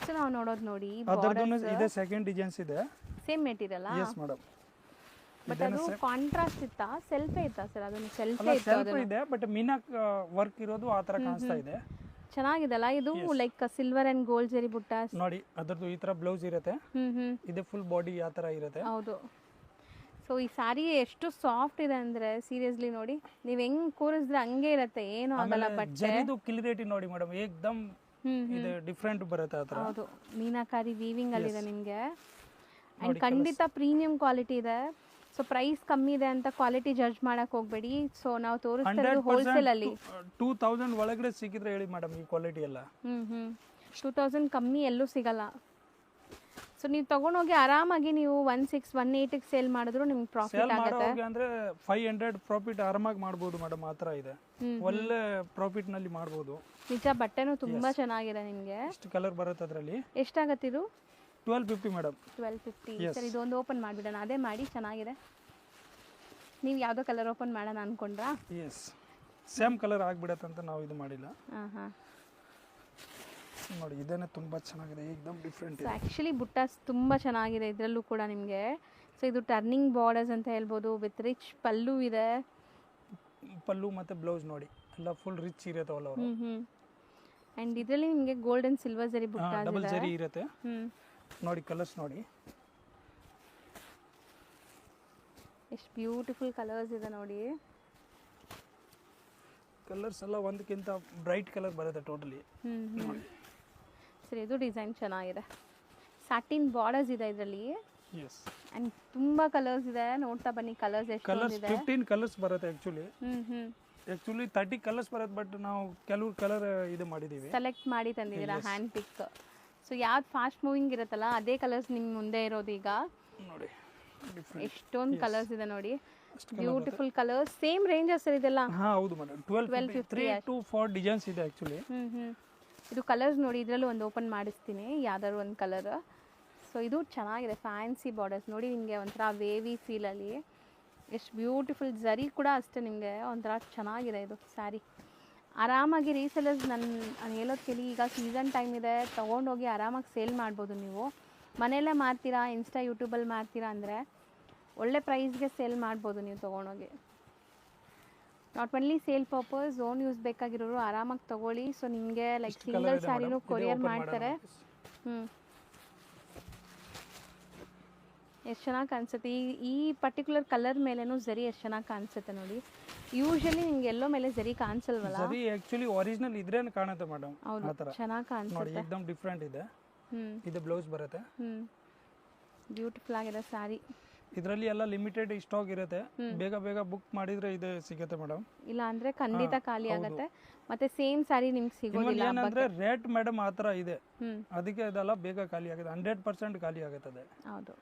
ಸೊ ನಾವು ನೋಡೋದು ನೋಡಿ, ಅದರದ್ದು ಇದೆ ಸೆಕೆಂಡ್ ಡಿಸೈನ್ಸ್ ಇದೆ. Same material. Yes madam. But ಅದು ಕಾಂಟ್ರಾಸ್ಟ್ ಇತ್ತಾ, ಸೆಲ್ಫೇ ಇತ್ತಾ ಸರ್? ಅದನ್ನು ಸೆಲ್ಫೇ ಇದೆ, ಬಟ್ ಮೀನಾ ವರ್ಕ್ ಇರೋದು ಆ ತರ ಕಾಣಿಸ್ತಾ ಇದೆ. ಚೆನ್ನಾಗಿದೆಲ್ಲ ಇದು. ಲೈಕ್ ಸಿಲ್ವರ್ ಅಂಡ್ ಗೋಲ್ಡ್ ಜರಿ ಬುಟ್ಟ ನೋಡಿ. ಅದರದ್ದು ಈ ತರ ಬ್ಲೌಸ್ ಇರುತ್ತೆ. ಇದು ಫುಲ್ ಬಾಡಿ ಆ ತರ ಇರುತ್ತೆ. ಹೌದು. ಸೊ ಈ ಸ್ಯಾರಿ ಎಷ್ಟು ಸಾಫ್ಟ್ ಇದೆ ಅಂದರೆ ಸೀರಿಯಸ್ಲಿ ನೋಡಿ, ನೀವು ಹೆಂಗೆ ಕೂರಿಸಿದ್ರೆ ಹಂಗೆ ಇರುತ್ತೆ, ಏನು ಆಗಲ್ಲ. ಬಟ್ ಜರಿದು ಕ್ಲಿಯರಿಟಿ ನೋಡಿ ಮೇಡಮ್, ಏಕ್ದಮ್ ಇದು ಡಿಫ್ರೆಂಟ್ ಬರುತ್ತೆ ಆ ಥರ. ಹೌದು, ಮೀನಾಕಾರಿ ವೀವಿಂಗ್ ಅಲ್ಲಿ ಇದೆ ನಿಮಗೆ. ಆ್ಯಂಡ್ ಖಂಡಿತ ಪ್ರೀಮಿಯಂ ಕ್ವಾಲಿಟಿ ಇದೆ. ಸೊ ಪ್ರೈಸ್ ಕಮ್ಮಿ ಇದೆ ಅಂತ ಕ್ವಾಲಿಟಿ ಜಡ್ಜ್ ಮಾಡಕ್ ಹೋಗ್ಬೇಡಿ. ಸೊ ನಾವು ತೋರಿಸ್ತಾ ಇರೋದು ಹೋಲ್ಸೇಲ್ ಅಲ್ಲಿ 2000 ಒಳಗಡೆ ಸಿಕ್ಕಿದ್ರೆ ಹೇಳಿ ಮೇಡಮ್ ಈ ಕ್ವಾಲಿಟಿ ಎಲ್ಲ. 2000 ಕಮ್ಮಿ ಎಲ್ಲೂ ಸಿಗಲ್ಲ. ಸೊ ನೀವು ತಗೊಂಡೋಗಿ ಆರಾಮಾಗಿ ನೀವು 1600 180 ಸೇಲ್ ಮಾಡಿದ್ರು ನಿಮ್ಗೆ ಪ್ರಾಫಿಟ್ ಆಗುತ್ತೆ. ಅಂದ್ರೆ 500 ಪ್ರಾಫಿಟ್ ಆರಾಮಾಗಿ ಮಾಡ್ಬೋದು ಮೇಡಮ್, ಆ ಥರ ಇದೆ. ಒಳ್ಳೆ ಪ್ರಾಫಿಟ್ ನಲ್ಲಿ ಮಾಡ್ಬೋದು. ನಿಜ, ಬಟ್ಟೆನೂ ತುಂಬಾ ಚೆನ್ನಾಗಿದೆ. ನಿಮಗೆ ಎಷ್ಟು ಕಲರ್ ಬರುತ್ತೆ ಅದರಲ್ಲಿ? ಎಷ್ಟಾಗತ್ತೆ ಇದು? 1250 ಮೇಡಮ್. 1250. ಸರಿ, ಇದೊಂದು ಓಪನ್ ಮಾಡಿಬಿಡೋಣ. ಅದೇ ಮಾಡಿ, ಚೆನ್ನಾಗಿದೆ. ನೀವು ಯಾವುದೋ ಕಲರ್ ಓಪನ್ ಮಾಡೋಣ ಅನ್ಕೊಂಡ್ರಾ? ಎಸ್, ಸೇಮ್ ಕಲರ್ ಆಗಿಬಿಡತ್ತೆ ಅಂತ ನಾವು ಇದು ಮಾಡಿಲ್ಲ. ಹಾಂ ನೋಡಿ, ಇದೇನೆ ತುಂಬ ಚೆನ್ನಾಗಿದೆ, ಏಕ್ದಮ್ ಡಿಫ್ರೆಂಟ್ ಇದೆ. ಆ್ಯಕ್ಚುಲಿ ಬುಟ್ಟಾಸ್ ತುಂಬ ಚೆನ್ನಾಗಿದೆ ಇದರಲ್ಲೂ ಕೂಡ ನಿಮಗೆ. ಸೊ ಇದು ಟರ್ನಿಂಗ್ ಬಾರ್ಡರ್ಸ್ ಅಂತ ಹೇಳ್ಬೋದು, ವಿತ್ ರಿಚ್ ಪಲ್ಲು ಇದೆ. ಪಲ್ಲು ಮತ್ತು ಬ್ಲೌಸ್ ನೋಡಿ ಎಲ್ಲ ಫುಲ್ ರಿಚ್ ಇರುತ್ತೆ ಆಲ್ ಓವರ್. ಆ್ಯಂಡ್ ಇದರಲ್ಲಿ ನಿಮಗೆ ಗೋಲ್ಡ್ ಆ್ಯಂಡ್ ಸಿಲ್ವರ್ ಜರಿ ಬುಟ್ಟಾಸ್ ಡಬಲ್ ಜರಿ ಇರುತ್ತೆ. ನೋಡಿ ಕಲರ್ಸ್ ನೋಡಿ ಎಷ್ಟು ಬ್ಯೂಟಿಫುಲ್ ಕಲರ್ಸ್ ಇದೆ ನೋಡಿ. ಕಲರ್ಸ್ ಎಲ್ಲ ಒಂದಕ್ಕಿಂತ ಬ್ರೈಟ್ ಕಲರ್ ಬರುತ್ತೆ ಟೋಟಲಿ. ಸರಿ, ಇದು ಡಿಸೈನ್ ಚೆನ್ನಾಗಿದೆ. ಸ್ಯಾಟಿನ್ ಬಾರ್ಡರ್ಸ್ ಇದೆ ಇದರಲ್ಲಿ. ಎಸ್, ಆ್ಯಂಡ್ ತುಂಬ ಕಲರ್ಸ್ ಇದೆ. ನೋಡ್ತಾ ಬನ್ನಿ ಕಲರ್ಸ್ ಎಷ್ಟು ಕಲರ್ಸ್ 15 ಕಲರ್ಸ್ ಬರುತ್ತೆ ಆ್ಯಕ್ಚುಲಿ. 30 ಕಲರ್ಸ್ ಬರುತ್ತೆ, ಬಟ್ ನಾವು ಕೆಲವು ಕಲರ್ ಇದು ಮಾಡಿದ್ದೀವಿ, ಸೆಲೆಕ್ಟ್ ಮಾಡಿ ತಂದಿದ್ದೀರಾ ಹ್ಯಾಂಡ್ ಪಿಕ್. ಸೊ ಯಾವ್ದು ಫಾಸ್ಟ್ ಮೂವಿಂಗ್ ಇರುತ್ತಲ್ಲ ಅದೇ ಕಲರ್ಸ್ ನಿಮ್ಮ ಮುಂದೆ ಇರೋದು. ಈಗ ನೋಡಿ ಎಷ್ಟೊಂದು ಕಲರ್ಸ್ ಇದೆ ನೋಡಿ, ಬ್ಯೂಟಿಫುಲ್ ಕಲರ್ಸ್. ಸೇಮ್ ರೇಂಜಸ್ ಇದೆಲ್ಲ? ಹಾಂ ಹೌದು ಮೇಡಮ್, 1250 to 4 ಡಿಸೈನ್ಸ್ ಇದೆ ಆ್ಯಕ್ಚುಲಿ. ಇದು ಕಲರ್ಸ್ ನೋಡಿ, ಇದರಲ್ಲೂ ಒಂದು ಓಪನ್ ಮಾಡಿಸ್ತೀನಿ ಯಾವ್ದಾದ್ರು ಒಂದು ಕಲರ್. ಸೊ ಇದು ಚೆನ್ನಾಗಿದೆ, ಫ್ಯಾನ್ಸಿ ಬಾರ್ಡರ್ಸ್ ನೋಡಿ, ನಿಮಗೆ ಒಂಥರ ವೇವಿ ಫೀಲಲ್ಲಿ. ಎಷ್ಟು ಬ್ಯೂಟಿಫುಲ್ ಜರಿ ಕೂಡ ಅಷ್ಟೇ, ನಿಮಗೆ ಒಂಥರ ಚೆನ್ನಾಗಿದೆ ಇದು ಸ್ಯಾರಿ. ಆರಾಮಾಗಿ ರೀಸೆಲರ್ಸ್ ನಾನು ಹೇಳೋದು ಕೇಳಿ, ಈಗ ಸೀಸನ್ ಟೈಮ್ ಇದೆ, ತೊಗೊಂಡೋಗಿ ಆರಾಮಾಗಿ ಸೇಲ್ ಮಾಡ್ಬೋದು. ನೀವು ಮನೆಯಲ್ಲೇ ಮಾರ್ತೀರಾ, ಇನ್ಸ್ಟಾ ಯೂಟ್ಯೂಬಲ್ಲಿ ಮಾರ್ತೀರಾ ಅಂದರೆ ಒಳ್ಳೆ ಪ್ರೈಸ್ಗೆ ಸೇಲ್ ಮಾಡ್ಬೋದು ನೀವು ತೊಗೊಂಡೋಗಿ. Not only sale purpose, own use ಬೇಕಾಗಿರೋರು ಆರಾಮಾಗಿ ತೊಗೊಳ್ಳಿ. ಸೊ ನಿಮಗೆ ಲೈಕ್ ಸಿಂಗಲ್ ಸ್ಯಾರಿನೂ ಕೊರಿಯರ್ ಮಾಡ್ತಾರೆ. ಎಷ್ಟು ಚೆನ್ನಾಗಿ ಕಾಣಿಸುತ್ತೆ. ಈ ಪರ್ಟಿಕ್ಯುಲರ್ ಕಲರ್ ಮೇಲೇನು ಜರಿ ಎಷ್ಟು ಚೆನ್ನಾಗಿ ಕಾಣಿಸುತ್ತೆ ನೋಡಿ. ಯೂಶಲಿ ನಿಮ್ಗೆ ಎಲ್ಲೋ ಮೇಲೆ ಜರಿ ಕಾಣಿಸಲ್ವಲ್ಲ? ಜರಿ ಆಕ್ಚುಲಿ ಒರಿಜಿನಲ್ ಇದ್ರೇನೆ ಕಾಣುತ್ತೆ ಮೇಡಮ್. ಹೌದು, ಚೆನ್ನಾಗಿ ಕಾಣಿಸುತ್ತೆ ನೋಡಿ, एकदम ಡಿಫರೆಂಟ್ ಇದೆ. ಇದು ಬ್ಲೌಸ್ ಬರುತ್ತೆ. ಬ್ಯೂಟಿಫುಲ್ ಆಗಿದೆ ಸ್ಯಾರಿ. ಇದರಲ್ಲಿ ಎಲ್ಲ ಲಿಮಿಟೆಡ್ ಸ್ಟಾಕ್ ಇರುತ್ತೆ, ಬೇಗ ಬೇಗ ಬುಕ್ ಮಾಡಿದ್ರೆ ಇದು ಸಿಗುತ್ತೆ ಮೇಡಮ್. ಇಲ್ಲ ಅಂದ್ರೆ ಖಂಡಿತ ಖಾಲಿ ಆಗುತ್ತೆ. ಮತ್ತೆ ಸೇಮ್ ಸ್ಯಾರಿ ನಿಮ್ಗೆ ಸಿಗೋದಿಲ್ಲ. ಏನಂದ್ರೆ ರೇಟ್ ಮೇಡಮ್ ಆ ಥರ ಇದೆ, ಅದಕ್ಕೆ ಇದೆಲ್ಲ ಬೇಗ ಖಾಲಿ ಆಗುತ್ತೆ. 100% ಖಾಲಿ ಆಗುತ್ತದೆ. ಹೌದು,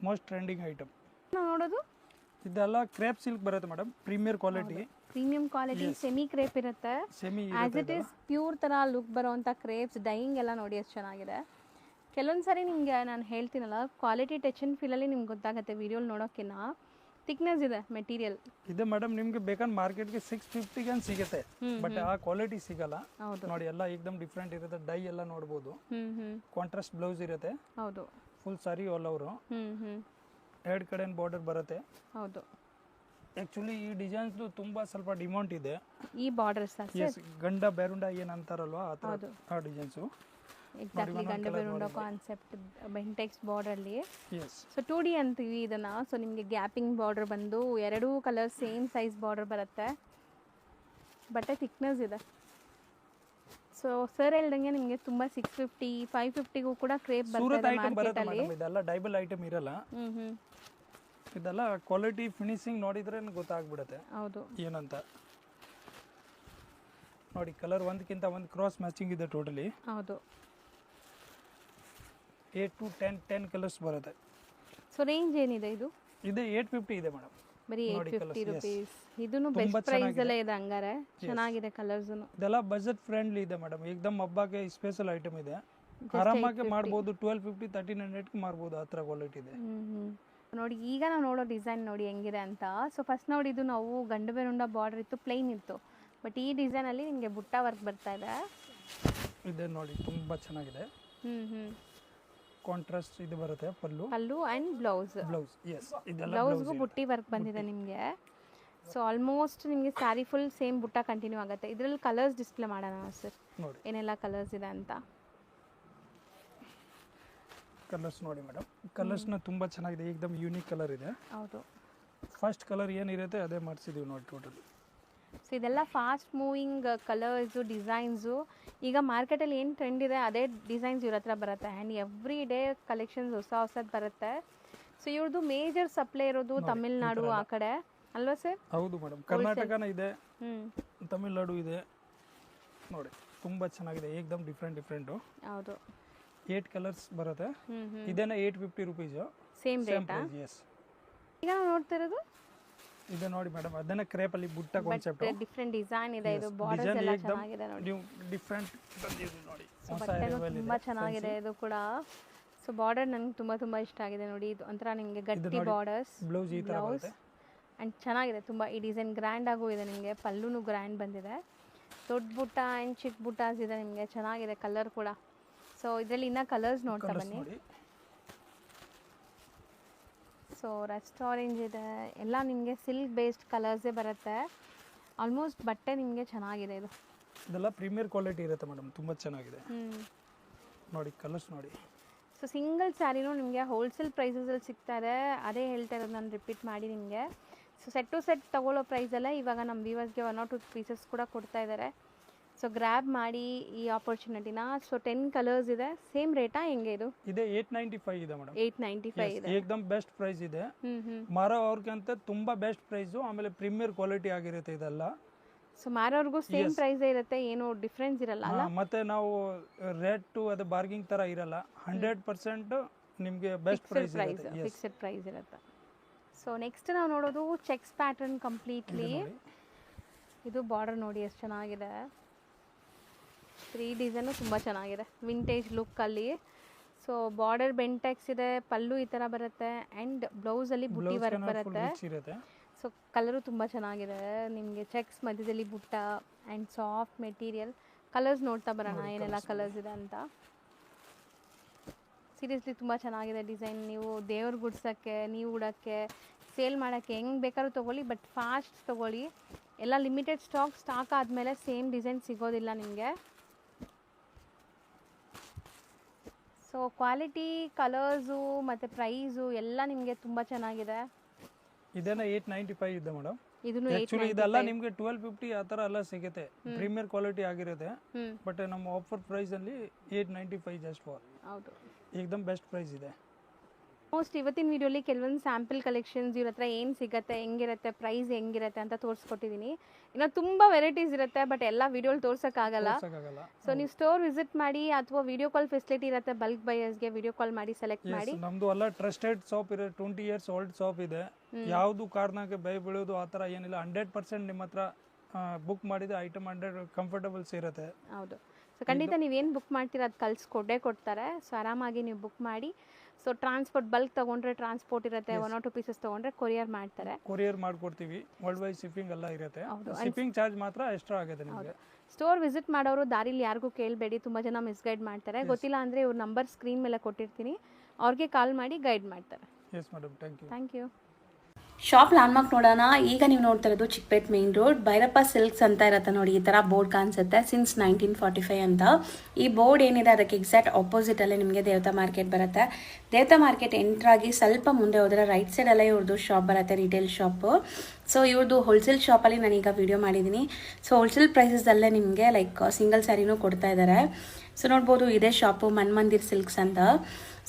ಮೋಸ್ಟ್ ಟ್ರೆಂಡಿಂಗ್ ಐಟಮ್. ನಾವು ನೋಡೋದು ಇದೆಲ್ಲ ಕ್ರೇಪ್ ಸಿಲ್ಕ್ ಬರುತ್ತೆ madam, premier quality. Premium quality semi crepe ಇರುತ್ತೆ. ಆಸ್ ಇಟ್ ಈಸ್ ಪ್ಯೂರ್ ತರ ಲುಕ್ ಬರುವಂತ ಕ್ರೇಪ್ಸ್, ಡೈಯಿಂಗ್ ಎಲ್ಲ ನೋಡಿ ಎಷ್ಟು ಚೆನ್ನಾಗಿದೆ. ಕೆಲವೊಂದು ಸಾರಿ ನಿಮಗೆ ನಾನು ಹೇಳ್ತೀನಲ್ಲ, ಕ್ವಾಲಿಟಿ ಟಚ್ ಅಂಡ್ ಫೀಲಲ್ಲಿ ನಿಮ್ಗೆ ಗೊತ್ತಾಗುತ್ತೆ ವಿಡಿಯೋಲಿ ನೋಡೋಕ್ಕಿಂತ. ಥಿಕ್ನೆಸ್ ಇದೆ ಮೆಟೀರಿಯಲ್ ಇದೆ ಮೇಡಮ್. ನಿಮ್ಗೆ ಬೇಕಾದ್ರೆ ಮಾರ್ಕೆಟ್ಗೆ 650 ಸಿಗುತ್ತೆ, ಬಟ್ ಆ ಕ್ವಾಲಿಟಿ ಸಿಗಲ್ಲ. ನೋಡಿ ಎಲ್ಲ ಏಕ್ದಮ್ ಡಿಫ್ರೆಂಟ್ ಇರುತ್ತೆ. ಡೈ ಎಲ್ಲ ನೋಡ್ಬೋದು. ಕಾಂಟ್ರಾಸ್ಟ್ ಬ್ಲೌಸ್ ಇರುತ್ತೆ. ಹೌದು, ಫುಲ್ ಸಾರಿ ಆಲ್ ಓವರ್. ಎರಡು ಕಡೆ ಬಾರ್ಡರ್ ಬರುತ್ತೆ. ಹೌದು, ಆಕ್ಚುಲಿ ಈ ಡಿಸೈನ್ಸ್ ತುಂಬಾ ಸ್ವಲ್ಪ ಡಿಮಾಂಡ್ ಇದೆ. ಈ ಬಾರ್ಡರ್ಸ್ ಗಂಡ ಬೇರುಂಡ ಏನಂತಾರಲ್ವಾ ಆ ಡಿಸೈನ್ಸ್. ಎಕ್ಸಾಕ್ಟ್ಲಿ ಗಂಡ ಬೇರುಂಡ ಕಾನ್ಸೆಪ್ಟ್ ಬೆಂಟೆಕ್ಸ್ ಬಾರ್ಡರ್ಲಿ. ಸೊ 2D ಅಂತೀವಿ ಇದನ್ನ. ಸೊ ನಿಮಗೆ ಗ್ಯಾಪಿಂಗ್ ಬಾರ್ಡರ್ ಬಂದು ಎರಡೂ ಕಲರ್ ಸೇಮ್ ಸೈಜ್ ಬಾರ್ಡರ್ ಬರುತ್ತೆ. ಬಟ್ಟೆ ಥಿಕ್ನೆಸ್ ಇದೆ. ಸೊ ಸರ್ ಹೇಳ್ದಂಗೆ ನಿಮಗೆ ತುಂಬ 650 550ಗೂ ಕೂಡ ಕ್ರೇಪ್ ಬರುತ್ತೆ ಮಾರ್ಕೆಟಲ್ಲಿ. ಇದೆಲ್ಲ ಡೈಬಲ್ ಐಟಮ್ ಇರಲ್ಲ. ಇದೆಲ್ಲ ಕ್ವಾಲಿಟಿ ಫಿನಿಶಿಂಗ್ ನೋಡಿದ್ರೆ ಗೊತ್ತಾಗ್ಬಿಡುತ್ತೆ ಹೌದು ಏನಂತ. ನೋಡಿ ಕಲರ್ ಒಂದಕ್ಕಿಂತ ಒಂದು ಕ್ರಾಸ್ ಮ್ಯಾಚಿಂಗ್ ಇದೆ ಟೋಟಲಿ. ಹೌದು, 8 to 10 ಕಲರ್ಸ್ ಬರುತ್ತೆ. ಸೊ ರೇಂಜ್ ಏನಿದೆ ಇದು? ಇದೆ 850 ಇದೆ ಮೇಡಮ್, ಬರೀ 850 ರೂಪೀಸ್. ಇದನ್ನು ಬೆಸ್ಟ್ ಪ್ರೈಸ್ ಅಲ್ಲೇ ಇದೆ ಹಂಗಾರೆ. ಚೆನ್ನಾಗಿದೆ ಕಲರ್ಸ್. ಇದೆಲ್ಲ ಬಜೆಟ್ ಫ್ರೆಂಡ್ಲಿ ಇದೆ ಮೇಡಮ್. ಏಕದಮ್ ಹಬ್ಬಕ್ಕೆ ಸ್ಪೆಷಲ್ ಐಟಮ್ ಇದೆ, ಆರಾಮಾಗಿ ಮಾಡ್ಬೋದು. 1250 1300 ಮಾರ್ಬೋದು, ಆ ಥರ ಕ್ವಾಲಿಟಿ ಇದೆ. ನೋಡಿ ಈಗ ನಾವು ನೋಡೋ ಡಿಸೈನ್ ನೋಡಿ ಹೆಂಗಿದೆ ಅಂತ. ಸೊ ಫಸ್ಟ್ ನೋಡಿ, ಇದು ನಾವು ಗಂಡು ಬೇರುಂಡ ಬಾರ್ಡರ್ ಇತ್ತು, ಪ್ಲೈನ್ ಇತ್ತು. ಬಟ್ ಈ ಡಿಸೈನಲ್ಲಿ ನಿಮಗೆ ಬುಟ್ಟ ವರ್ಕ್ ಬರ್ತಾ ಇದೆ. ಇದೆ ನೋಡಿ, ತುಂಬ ಚೆನ್ನಾಗಿದೆ. ಕಾಂಟ್ರಾಸ್ಟ್ ಇದು ಬರುತ್ತೆ, ಪಲ್ಲು ಅಂಡ್ ಬ್ಲೌಸ್. ಎಸ್, ಇದೆಲ್ಲ ಬ್ಲೌಸ್ಗೂ ಬುಟ್ಟಿ ವರ್ಕ್ ಬಂದಿದೆ ನಿಮಗೆ. ಸೊ ಆಲ್ಮೋಸ್ಟ್ ನಿಮಗೆ ಸ್ಯಾರಿ ಫುಲ್ ಸೇಮ್ ಬುಟ್ಟ ಕಂಟಿನ್ಯೂ ಆಗುತ್ತೆ. ಇದರಲ್ಲಿ ಕಲರ್ಸ್ ಡಿಸ್ಪ್ಲೇ ಮಾಡೋಣ ಸರ್, ಏನೆಲ್ಲ ಕಲರ್ಸ್ ಇದೆ ಅಂತ. ಕಲರ್ಸ್ ನೋಡಿ ಮೇಡಮ್, ಕಲರ್ಸ್ನ ತುಂಬ ಚೆನ್ನಾಗಿದೆ. ಏಕದಮ್ ಯೂನಿಕ್ ಕಲರ್ ಇದೆ. ಹೌದು, ಫಸ್ಟ್ ಕಲರ್ ಏನಿರುತ್ತೆ ಅದೇ ಮಾಡಿಸಿದ್ದೀವಿ ನೋಡಿ ಟೋಟಲ್. ಸೊ ಇದೆಲ್ಲ ಫಾಸ್ಟ್ ಮೂವಿಂಗ್ ಕಲರ್ಸು ಡಿಸೈನ್ಸು. ಈಗ ಮಾರ್ಕೆಟಲ್ಲಿ ಏನು ಟ್ರೆಂಡ್ ಇದೆ ಅದೇ ಡಿಸೈನ್ಸ್ ಇವ್ರ ಹತ್ರ ಬರುತ್ತೆ. ಆ್ಯಂಡ್ ಎವ್ರಿ ಡೇ ಕಲೆಕ್ಷನ್ಸ್ ಹೊಸದು ಬರುತ್ತೆ. ಸೊ ಇವ್ರದ್ದು ಮೇಜರ್ ಸಪ್ಲೈ ಇರೋದು ತಮಿಳ್ನಾಡು ಆ ಕಡೆ ಅಲ್ವಾ ಸರ್? ಹೌದು ಮೇಡಮ್, ಕರ್ನಾಟಕನ ಇದೆ, ತಮಿಳ್ನಾಡು ಇದೆ ನೋಡಿ. ತುಂಬ ಚೆನ್ನಾಗಿದೆ, ಏಕ್ದಮ್ ಡಿಫ್ರೆಂಟು. ಹೌದು, 8 ಕಲರ್ಸ್ ಬರುತ್ತೆ. ಇದೇನ 850 ರುಪೀಸು, ಸೇಮ್ ರೇಟಾ? ಎಸ್. ಈಗ ನಾವು ನೋಡ್ತಾ ಇರೋದು ಇದೆ ನೋಡಿ ಮೇಡಮ್, ಅದನ್ನ ಕ್ರೇಪ್ ಅಲ್ಲಿ ಬುಟ್ಟ ಕಾನ್ಸೆಪ್ಟ್, ಡಿಫ್ರೆಂಟ್ ಡಿಸೈನ್ ಇದೆ. ಇದು ಬಾರ್ಡರ್ಸ್ ಎಲ್ಲ ಚೆನ್ನಾಗಿದೆ ನೋಡಿ, ನೀವು ಡಿಫ್ರೆಂಟ್ ಬಂದಿದೆ ನೋಡಿ. ತುಂಬಾ ಚೆನ್ನಾಗಿದೆ ಇದು ಕೂಡ. ಸೊ ಬಾರ್ಡರ್ ನನಗೆ ತುಂಬಾ ಇಷ್ಟ ಆಗಿದೆ ನೋಡಿ. ಇದು ಒಂಥರ ನಿಮಗೆ ಗಟ್ಟಿ ಬಾರ್ಡರ್ಸ್, ಬ್ಲೌಸ್ ಈ ತರ ಬರುತ್ತೆ ಆ್ಯಂಡ್ ಚೆನ್ನಾಗಿದೆ ತುಂಬ. ಈ ಡಿಸೈನ್ ಗ್ರ್ಯಾಂಡ್ ಆಗೂ ಇದೆ, ನಿಮಗೆ ಪಲ್ಲುನು ಗ್ರ್ಯಾಂಡ್ ಬಂದಿದೆ. ದೊಡ್ಡ ಬುಟ್ಟ ಆ್ಯಂಡ್ ಚಿಕ್ಕ ಬುಟ್ಟಾಸ್ ಇದೆ ನಿಮಗೆ, ಚೆನ್ನಾಗಿದೆ ಕಲರ್ ಕೂಡ. ಸೊ ಇದರಲ್ಲಿ ಇನ್ನೂ ಕಲರ್ಸ್ ನೋಡ್ತಾ ಬನ್ನಿ. ಸೊ ರಸ್ಟ್ ಆರೆಂಜ್ ಇದೆ, ಎಲ್ಲ ನಿಮಗೆ ಸಿಲ್ಕ್ ಬೇಸ್ಡ್ ಕಲರ್ಸೇ ಬರುತ್ತೆ. ಆಲ್ಮೋಸ್ಟ್ ಬಟ್ಟೆ ನಿಮಗೆ ಚೆನ್ನಾಗಿದೆ. ಇದೆಲ್ಲ ಪ್ರೀಮಿಯರ್ ಕ್ವಾಲಿಟಿ ಇರುತ್ತೆ ಮೇಡಮ್, ತುಂಬ ಚೆನ್ನಾಗಿದೆ ನೋಡಿ. ಕಲರ್ಸ್ ನೋಡಿ. ಸೊ ಸಿಂಗಲ್ ಸ್ಯಾರಿನೂ ನಿಮಗೆ ಹೋಲ್ಸೇಲ್ ಪ್ರೈಸಸಲ್ಲಿ ಸಿಗ್ತಾ ಇದೆ. ಅದೇ ಹೇಳ್ತಾ ಇರೋದು ನಾನು ರಿಪೀಟ್ ಮಾಡಿ ನಿಮಗೆ. ಸೊ ಸೆಟ್ ಟು ಸೆಟ್ ತೊಗೊಳ್ಳೋ ಪ್ರೈಸಲ್ಲೇ ಇವಾಗ ನಮ್ಮ ವ್ಯೂವರ್ಸ್ಗೆ 1 or 2 ಪೀಸಸ್ ಕೂಡ ಕೊಡ್ತಾ ಇದ್ದಾರೆ. ಸೊ ಗ್ರ್ಯಾಬ್ ಮಾಡಿ ಈ ಆಪರ್ಚುನಿಟಿನ. ಸೊ 10 ಕಲರ್ಸ್ ಇದೆ. ಸೇಮ್ ರೇಟಾ ಹೆಂಗೆ ಇದು? ಇದೆ 895 ಇದೆ ಮೇಡಮ್. 895 ಇದೆ, ಏಕದಮ್ ಬೆಸ್ಟ್ ಪ್ರೈಸ್ ಇದೆ. ಮಾರೋ ಅವ್ರಿಗಂತ ತುಂಬಾ ಬೆಸ್ಟ್ ಪ್ರೈಸು, ಆಮೇಲೆ ಪ್ರೀಮಿಯರ್ ಕ್ವಾಲಿಟಿ ಆಗಿರುತ್ತೆ ಇದೆಲ್ಲ. ಸೊ ಮಾರೋರ್ಗೂ ಸೇಮ್ ಪ್ರೈಸ್ ಇರುತ್ತೆ, ಏನು ಡಿಫ್ರೆನ್ಸ್ ಇರಲ್ಲ ಅಲ್ಲ? ಮತ್ತೆ ನಾವು ರೇಟ್ ಅದು ಬಾರ್ಗಿಂಗ್ ತರ ಇರಲ್ಲ, 100% ನಿಮಗೆ ಬೆಸ್ಟ್ ಪ್ರೈಸ್ ಇರುತ್ತೆ, ಫಿಕ್ಸ್ಡ್ ಪ್ರೈಸ್ ಇರುತ್ತೆ. ಸೊ ನೆಕ್ಸ್ಟ್ ನಾವು ನೋಡೋದು ಚೆಕ್ಸ್ ಪ್ಯಾಟರ್ನ್ ಕಂಪ್ಲೀಟ್ಲಿ. ಇದು ಬಾರ್ಡರ್ ನೋಡಿ ಎಷ್ಟು ಚೆನ್ನಾಗಿದೆ. 3 ಡಿಸೈನು ತುಂಬ ಚೆನ್ನಾಗಿದೆ, ವಿಂಟೇಜ್ ಲುಕ್ಕಲ್ಲಿ. ಸೊ ಬಾರ್ಡರ್ ಬೆಂಟೆಕ್ಸ್ ಇದೆ, ಪಲ್ಲು ಈ ಥರ ಬರುತ್ತೆ, ಆ್ಯಂಡ್ ಬ್ಲೌಸಲ್ಲಿ ಬುಟ್ಟಿ ವರ್ಕ್ ಬರುತ್ತೆ. ಸೊ ಕಲರು ತುಂಬ ಚೆನ್ನಾಗಿದೆ ನಿಮಗೆ. ಚೆಕ್ಸ್ ಮಧ್ಯದಲ್ಲಿ ಬುಟ್ಟ ಆ್ಯಂಡ್ ಸಾಫ್ಟ್ ಮೆಟೀರಿಯಲ್. ಕಲರ್ಸ್ ನೋಡ್ತಾ ಬರೋಣ ಏನೆಲ್ಲ ಕಲರ್ಸ್ ಇದೆ ಅಂತ. ಸೀರಿಯಸ್ಲಿ ತುಂಬ ಚೆನ್ನಾಗಿದೆ ಡಿಸೈನ್. ನೀವು ದೇವ್ರ ಗುಡ್ಸೋಕ್ಕೆ, ನೀವು ಉಡೋಕ್ಕೆ, ಸೇಲ್ ಮಾಡೋಕ್ಕೆ ಹೆಂಗೆ ಬೇಕಾದ್ರೂ ತೊಗೊಳ್ಳಿ, ಬಟ್ ಫಾಸ್ಟ್ ತೊಗೊಳ್ಳಿ. ಎಲ್ಲ ಲಿಮಿಟೆಡ್ ಸ್ಟಾಕ್ ಆದಮೇಲೆ ಸೇಮ್ ಡಿಸೈನ್ ಸಿಗೋದಿಲ್ಲ ನಿಮಗೆ. ಸೊ ಕ್ವಾಲಿಟಿ, ಕಲರ್ಸು ಮತ್ತು ಪ್ರೈಸು ಎಲ್ಲ ನಿಮಗೆ ತುಂಬ ಚೆನ್ನಾಗಿದೆ. ಇದನ್ನ 895 ಇದೆ ಮೇಡಮ್. ಇದನ್ನು ಆಕ್ಚುಲಿ ಇದೆಲ್ಲ ನಿಮಗೆ 1250 ಆ ಥರ ಎಲ್ಲ ಸಿಗುತ್ತೆ, ಪ್ರೀಮಿಯರ್ ಕ್ವಾಲಿಟಿ ಆಗಿರುತ್ತೆ. ಬಟ್ ನಮ್ಮ ಆಫರ್ ಪ್ರೈಸ್ ಅಲ್ಲಿ 895 ಜಸ್ಟ್ ಫಾರ್. ಹೌದು, ಏಕದಮ್ ಬೆಸ್ಟ್ ಪ್ರೈಸ್ ಇದೆ. ಮೋಸ್ಟ್ ಇವತ್ತಿನ ವಿಡಿಯೋಲಿ ಕೆಲವೊಂದು ಸ್ಯಾಂಪಲ್ ಕಲೆಕ್ಷನ್ಸ್ ಇವ್ರ ಹತ್ರ ಏನು ಸಿಗುತ್ತೆ, ಹೆಂಗಿರುತ್ತೆ, ಪ್ರೈಸ್ ಹೆಂಗಿರುತ್ತೆ ಅಂತ ತೋರಿಸ್ಕೊಟ್ಟಿದ್ದೀನಿ. ಇನ್ನು ತುಂಬ ವೆರೈಟೀಸ್ ಇರುತ್ತೆ, ಬಟ್ ಎಲ್ಲ ವಿಡಿಯೋಲಿ ತೋರ್ಸೋಕ್ಕಾಗಲ್ಲ. ಸೊ ನೀವು ಸ್ಟೋರ್ ವಿಸಿಟ್ ಮಾಡಿ, ಅಥವಾ ವಿಡಿಯೋ ಕಾಲ್ ಫೆಸಿಲಿಟಿ ಇರುತ್ತೆ ಬಲ್ಕ್ ಬೈಯರ್ಸ್ಗೆ. ವಿಡಿಯೋ ಕಾಲ್ ಮಾಡಿ ಸೆಲೆಕ್ಟ್ ಮಾಡಿ. ನಮ್ದು ಎಲ್ಲ ಟ್ರಸ್ಟೆಡ್ ಶಾಪ್ ಇದೆ, 20 years ಓಲ್ಡ್ ಶಾಪ್ ಇದೆ. ಯಾವುದು ಕಾರಣಕ್ಕೆ ಬೈ ಬೀಳೋದು ಆ ಥರ ಏನಿಲ್ಲ. 100% ನಿಮ್ಮ ಹತ್ರ ಬುಕ್ ಮಾಡಿದ ಐಟಮ್ 100 ಕಂಫರ್ಟಬಲ್ಸ್ ಇರುತ್ತೆ. ಹೌದು. ಸೊ ಖಂಡಿತ ನೀವೇನು ಬುಕ್ ಮಾಡ್ತೀರ ಅದು ಕಳಿಸ್ಕೊಡೇ ಕೊಡ್ತಾರೆ. ಸೊ ಆರಾಮಾಗಿ ನೀವು ಬುಕ್ ಮಾಡಿ. ಸೊ ಟ್ರಾನ್ಸ್ಪೋರ್ಟ್ ಬಲ್ಕ್ ತೊಗೊಂಡ್ರೆ ಟ್ರಾನ್ಸ್ಪೋರ್ಟ್ ಇರುತ್ತೆ, 1 or 2 ಪೀಸಸ್ ತೊಗೊಂಡ್ರೆ ಕೊರಿಯರ್ ಮಾಡ್ತಾರೆ. ಕೊರಿಯರ್ ಮಾಡ್ಕೊಡ್ತೀವಿ, ವರ್ಲ್ಡ್ ವೈಡ್ ಶಿಪ್ಪಿಂಗ್ ಎಲ್ಲ ಇರುತ್ತೆ. ಶಿಪ್ಪಿಂಗ್ ಚಾರ್ಜ್ ಮಾತ್ರ ಎಕ್ಸ್ಟ್ರಾ ಆಗುತ್ತೆ ನಿಮಗೆ. ಸ್ಟೋರ್ ವಿಸಿಟ್ ಮಾಡೋರು ದಾರಿಲಿ ಯಾರಿಗೂ ಕೇಳಬೇಡಿ, ತುಂಬ ಜನ ಮಿಸ್ಗೈಡ್ ಮಾಡ್ತಾರೆ. ಗೊತ್ತಿಲ್ಲ ಅಂದರೆ ಇವ್ರ ನಂಬರ್ ಸ್ಕ್ರೀನ್ ಮೇಲೆ ಕೊಟ್ಟಿರ್ತೀನಿ, ಅವ್ರಿಗೆ ಕಾಲ್ ಮಾಡಿ ಗೈಡ್ ಮಾಡ್ತಾರೆ. Yes madam, thank you. Shop landmark ನೋಡೋಣ. ಈಗ ನೀವು ನೋಡ್ತಾ ಇರೋದು Chickpet main road, Bhairappa silks ಅಂತ ಇರುತ್ತೆ ನೋಡಿ. ಈ ಥರ ಬೋರ್ಡ್ ಕಾಣಿಸುತ್ತೆ, ಸಿನ್ಸ್ 1945 ಅಂತ. ಈ ಬೋರ್ಡ್ ಏನಿದೆ ಅದಕ್ಕೆ ಎಕ್ಸಾಕ್ಟ್ ಆಪೋಸಿಟಲ್ಲೇ ನಿಮಗೆ ದೇವತಾ ಮಾರ್ಕೆಟ್ ಬರುತ್ತೆ. ದೇವತಾ ಮಾರ್ಕೆಟ್ ಎಂಟ್ರಾಗಿ ಸ್ವಲ್ಪ ಮುಂದೆ ಹೋದರೆ ರೈಟ್ ಸೈಡಲ್ಲೇ ಇವ್ರದ್ದು ಶಾಪ್ ಬರುತ್ತೆ, ರಿಟೇಲ್ ಶಾಪು. ಸೊ ಇವ್ರದ್ದು ಹೋಲ್ಸೇಲ್ ಶಾಪಲ್ಲಿ ನಾನೀಗ ವಿಡಿಯೋ ಮಾಡಿದ್ದೀನಿ. ಸೊ ಹೋಲ್ಸೇಲ್ ಪ್ರೈಸಸ್ಸಲ್ಲೇ ನಿಮಗೆ ಲೈಕ್ ಸಿಂಗಲ್ ಸ್ಯಾರಿನೂ ಕೊಡ್ತಾ ಇದ್ದಾರೆ. ಸೊ ನೋಡ್ಬೋದು, ಇದೇ ಶಾಪು ಮನ್ಮಂದಿರ್ ಸಿಲ್ಕ್ಸ್ ಅಂತ.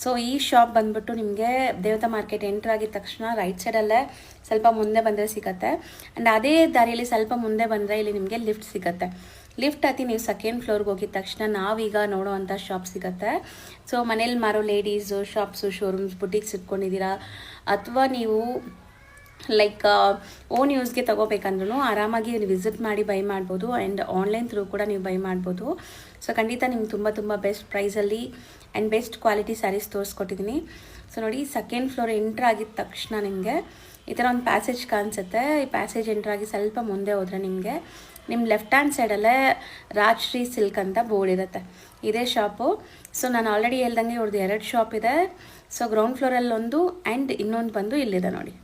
ಸೊ ಈ ಶಾಪ್ ಬಂದ್ಬಿಟ್ಟು ನಿಮಗೆ ದೇವತಾ ಮಾರ್ಕೆಟ್ ಎಂಟರ್ ಆಗಿದ ತಕ್ಷಣ ರೈಟ್ ಸೈಡಲ್ಲೇ ಸ್ವಲ್ಪ ಮುಂದೆ ಬಂದರೆ ಸಿಗುತ್ತೆ. ಆ್ಯಂಡ್ ಅದೇ ದಾರಿಯಲ್ಲಿ ಸ್ವಲ್ಪ ಮುಂದೆ ಬಂದರೆ ಇಲ್ಲಿ ನಿಮಗೆ ಲಿಫ್ಟ್ ಸಿಗುತ್ತೆ. ಲಿಫ್ಟ್ ಹತ್ತಿ ನೀವು 2nd ಫ್ಲೋರ್ಗೆ ಹೋಗಿದ ತಕ್ಷಣ ನಾವೀಗ ನೋಡೋವಂಥ ಶಾಪ್ ಸಿಗುತ್ತೆ. ಸೊ ಮನೇಲಿ ಮಾರೋ ಲೇಡೀಸು, ಶಾಪ್ಸು, ಶೋರೂಮ್ಸ್, ಬುಟಿಕ್ಸ್ ಇಟ್ಕೊಂಡಿದ್ದೀರಾ, ಅಥವಾ ನೀವು ಲೈಕ್ ಓನ್ ಯೂಸ್ಗೆ ತೊಗೋಬೇಕಂದ್ರೂ ಆರಾಮಾಗಿ ನೀವು ವಿಸಿಟ್ ಮಾಡಿ ಬೈ ಮಾಡ್ಬೋದು. ಆ್ಯಂಡ್ ಆನ್ಲೈನ್ ಥ್ರೂ ಕೂಡ ನೀವು ಬೈ ಮಾಡ್ಬೋದು. ಸೊ ಖಂಡಿತ ನಿಮ್ಗೆ ತುಂಬ ಬೆಸ್ಟ್ ಪ್ರೈಸಲ್ಲಿ ಆ್ಯಂಡ್ ಬೆಸ್ಟ್ ಕ್ವಾಲಿಟಿ ಸ್ಯಾರೀಸ್ ತೋರಿಸ್ಕೊಟ್ಟಿದ್ದೀನಿ. ಸೊ ನೋಡಿ, 2nd ಫ್ಲೋರ್ ಎಂಟ್ರ್ ಆಗಿದ ತಕ್ಷಣ ನಿಮಗೆ ಈ ಥರ ಒಂದು ಪ್ಯಾಸೇಜ್ ಕಾಣಿಸುತ್ತೆ. ಈ ಪ್ಯಾಸೇಜ್ ಎಂಟ್ರಾಗಿ ಸ್ವಲ್ಪ ಮುಂದೆ ಹೋದರೆ ನಿಮಗೆ ನಿಮ್ಮ ಲೆಫ್ಟ್ ಹ್ಯಾಂಡ್ ಸೈಡಲ್ಲೇ ರಾಜ್ಶ್ರೀ ಸಿಲ್ಕ್ ಅಂತ ಬೋರ್ಡ್ ಇರುತ್ತೆ, ಇದೇ ಶಾಪು. ಸೊ ನಾನು ಆಲ್ರೆಡಿ ಹೇಳ್ದಂಗೆ ಇವ್ರದ್ದು 2 ಶಾಪ್ ಇದೆ. ಸೊ ಗ್ರೌಂಡ್ ಫ್ಲೋರಲ್ಲಿ ಒಂದು ಆ್ಯಂಡ್ ಇನ್ನೊಂದು ಬಂದು ಇಲ್ಲಿದೆ ನೋಡಿ.